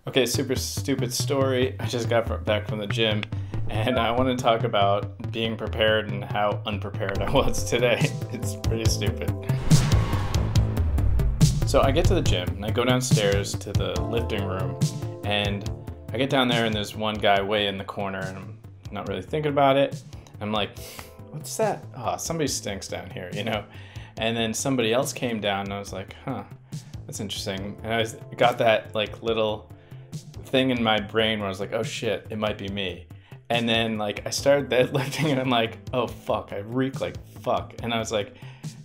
Okay, super stupid story. I just got back from the gym and I want to talk about being prepared and how unprepared I was today. It's pretty stupid. So I get to the gym and I go downstairs to the lifting room and I get down there and there's one guy way in the corner and I'm not really thinking about it. I'm like, what's that? Oh, somebody stinks down here, you know? And then somebody else came down and I was like, huh, that's interesting. And I got that like little thing in my brain where I was like, oh shit, it might be me. And then like I started deadlifting and I'm like, oh fuck, I reek like fuck. And I was like,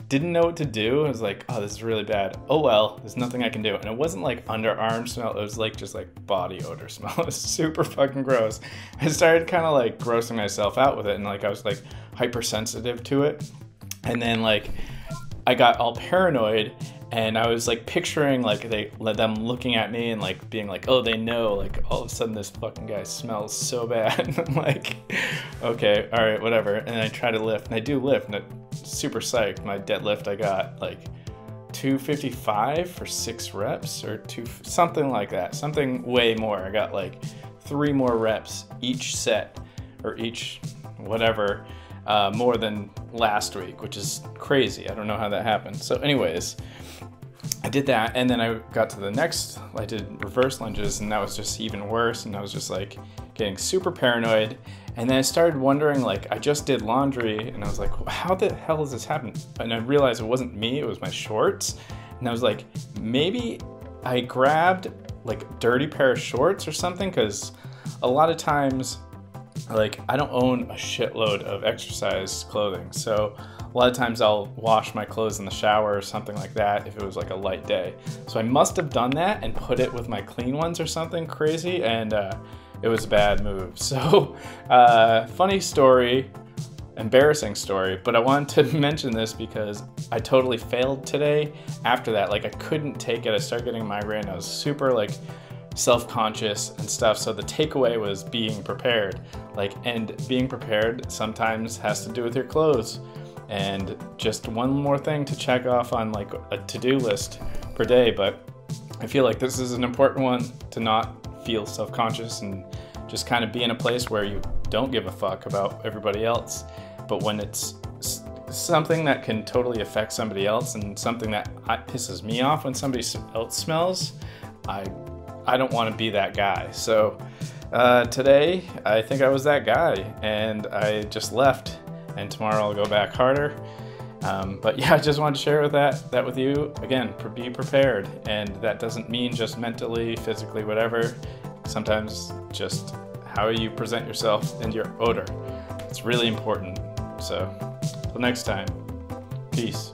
didn't know what to do. I was like, oh, this is really bad. Oh well, there's nothing I can do. And it wasn't like underarm smell, it was like just like body odor smell. It was super fucking gross. I started kind of like grossing myself out with it and like I was like hypersensitive to it. And then like I got all paranoid and I was like picturing like them looking at me and like being like, oh, they know, like all of a sudden this fucking guy smells so bad. I'm like, okay, all right, whatever. And I try to lift and I do lift and I'm super psyched. My deadlift, I got like 255 for 6 reps or something like that, something way more. I got like 3 more reps each set or each whatever, more than last week, which is crazy. I don't know how that happened. So anyways, I did that and then I got to the next, I did reverse lunges and that was just even worse and I was just like getting super paranoid. And then I started wondering, like, I just did laundry and I was like, how the hell does this happen? And I realized it wasn't me, it was my shorts. And I was like, maybe I grabbed like a dirty pair of shorts or something, because a lot of times, like, I don't own a shitload of exercise clothing. So a lot of times I'll wash my clothes in the shower or something like that if it was like a light day. So I must have done that and put it with my clean ones or something crazy, and it was a bad move. So funny story, embarrassing story, but I wanted to mention this because I totally failed today after that. Like I couldn't take it. I started getting a migraine. I was super like self-conscious and stuff. So the takeaway was being prepared. Like, and being prepared sometimes has to do with your clothes. And just one more thing to check off on like a to-do list per day. But I feel like this is an important one, to not feel self-conscious and just kind of be in a place where you don't give a fuck about everybody else. But when it's something that can totally affect somebody else and something that pisses me off when somebody else smells, I don't want to be that guy. So today I think I was that guy and I just left, and tomorrow I'll go back harder. But yeah, I just wanted to share that with you. Again, be prepared. And that doesn't mean just mentally, physically, whatever. Sometimes just how you present yourself and your odor. It's really important. So, till next time, peace.